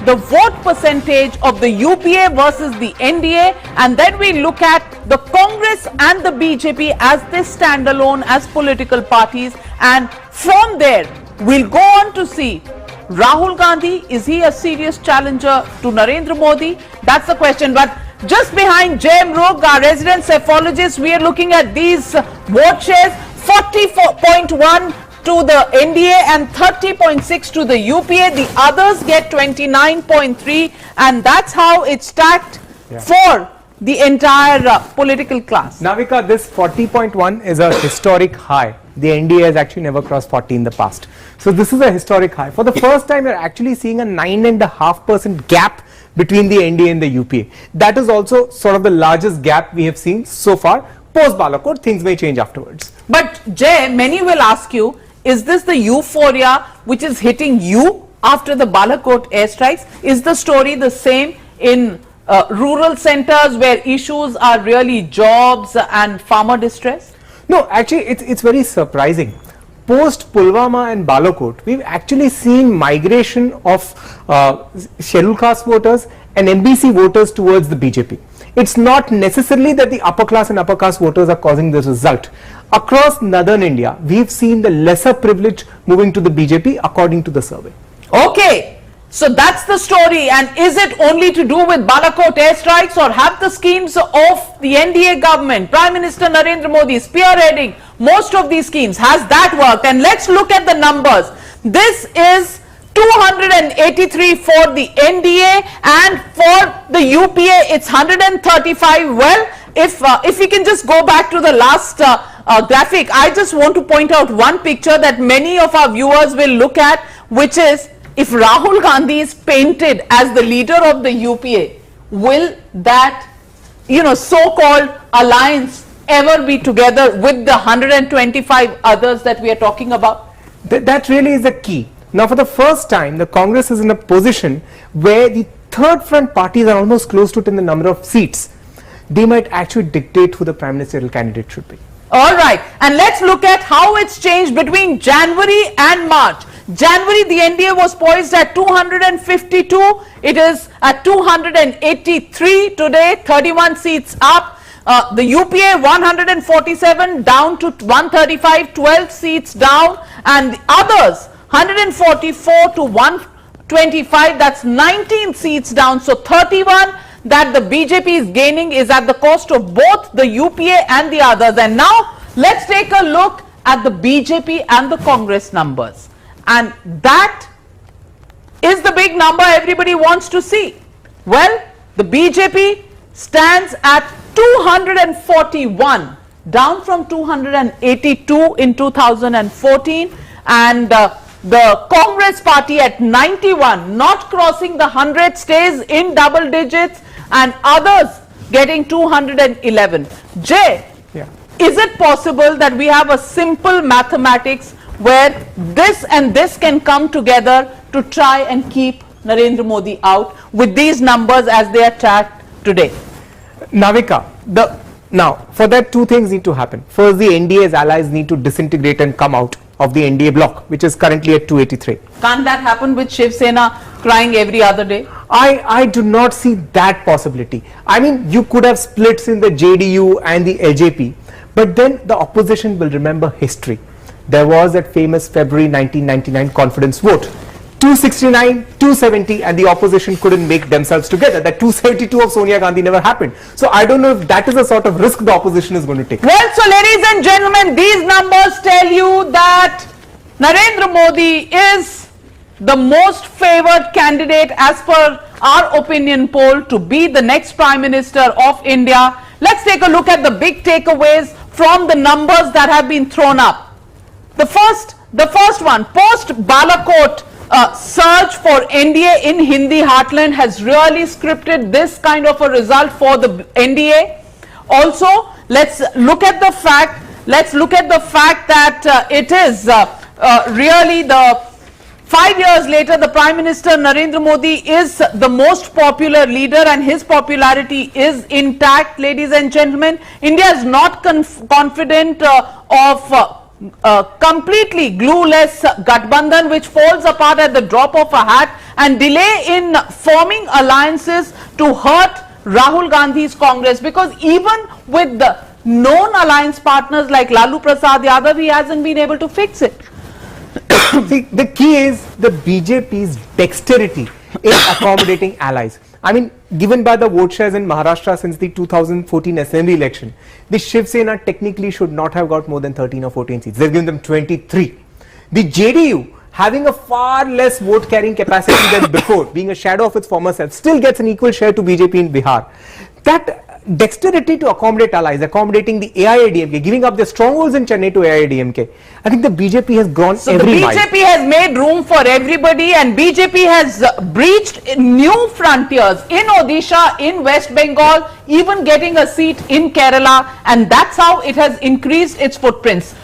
the vote percentage of the UPA versus the NDA, and then we look at the Congress and the BJP as they stand alone as political parties, and from there we'll go on to see Rahul Gandhi, is he a serious challenger to Narendra Modi? That's the question. But just behind J.M. Rook, our resident cephalogist, we are looking at these vote shares: 44.1 to the NDA and 30.6 to the UPA. The others get 29.3, and that's how it's stacked for the entire political class. Navika, this 40.1 is a historic high. The NDA has actually never crossed 40 in the past. So this is a historic high. For the first time, you're actually seeing a 9.5% gap between the NDA and the UPA. That is also sort of the largest gap we have seen so far. Post Balakot, things may change afterwards. But Jay, many will ask you, is this the euphoria which is hitting you after the Balakot airstrikes? Is the story the same in rural centers where issues are really jobs and farmer distress? No, actually it's very surprising. Post Pulwama and Balakot, we've actually seen migration of scheduled caste voters and MBC voters towards the BJP. It's not necessarily that the upper class and upper caste voters are causing this result. Across northern India, we've seen the lesser privilege moving to the BJP according to the survey. Okay, so that's the story. And is it only to do with Balakot airstrikes, or have the schemes of the NDA government, Prime Minister Narendra Modi spearheading most of these schemes, has that worked? And let's look at the numbers. This is 283 for the NDA, and for the UPA it's 135. Well, if we can just go back to the last graphic, I just want to point out one picture that many of our viewers will look at, which is, if Rahul Gandhi is painted as the leader of the UPA, will that, so-called alliance ever be together with the 125 others that we are talking about? That really is the key. Now, for the first time, the Congress is in a position where the third front parties are almost close to it in the number of seats. They might actually dictate who the prime ministerial candidate should be. All right, and let's look at how it's changed between January and March. January, the NDA was poised at 252. It is at 283 today, 31 seats up. The UPA 147 down to 135, 12 seats down, and the others 144 to 125, that's 19 seats down. So 31 that the BJP is gaining is at the cost of both the UPA and the others. And now let's take a look at the BJP and the Congress numbers. And that is the big number everybody wants to see. Well, the BJP stands at 241, down from 282 in 2014, and the Congress party at 91, not crossing the 100, stays in double digits, and others getting 211. Jay, is it possible that we have a simple mathematics where this and this can come together to try and keep Narendra Modi out with these numbers as they are tracked today? Navika, now for that two things need to happen. First, the NDA's allies need to disintegrate and come out of the NDA bloc, which is currently at 283. Can't that happen with Shiv Sena crying every other day? I do not see that possibility. I mean, you could have splits in the JDU and the LJP, but then the opposition will remember history. There was that famous February 1999 confidence vote. 269, 270, and the opposition couldn't make themselves together. That 272 of Sonia Gandhi never happened. So I don't know if that is the sort of risk the opposition is going to take. Well, so ladies and gentlemen, these numbers tell you that Narendra Modi is the most favored candidate as per our opinion poll to be the next Prime Minister of India. Let's take a look at the big takeaways from the numbers that have been thrown up. The first one, post Balakot surge for NDA in Hindi heartland has really scripted this kind of a result for the NDA. Also, let's look at the fact that it is really the 5 years later, the Prime Minister Narendra Modi is the most popular leader and his popularity is intact, ladies and gentlemen. India is not confident of completely glueless Gathbandhan which falls apart at the drop of a hat, and delay in forming alliances to hurt Rahul Gandhi's Congress, because even with the known alliance partners like Lalu Prasad Yadav, he hasn't been able to fix it. See, the key is the BJP's dexterity in accommodating allies. I mean, given by the vote shares in Maharashtra since the 2014 assembly election, the Shiv Sena technically should not have got more than 13 or 14 seats. They've given them 23. The JDU, having a far less vote carrying capacity than before, being a shadow of its former self, still gets an equal share to BJP in Bihar. That dexterity to accommodate allies, accommodating the AIADMK, giving up their strongholds in Chennai to AIADMK, I think the BJP has gone every mile. So the BJP has made room for everybody, and BJP has breached new frontiers in Odisha, in West Bengal, even getting a seat in Kerala, and that's how it has increased its footprints.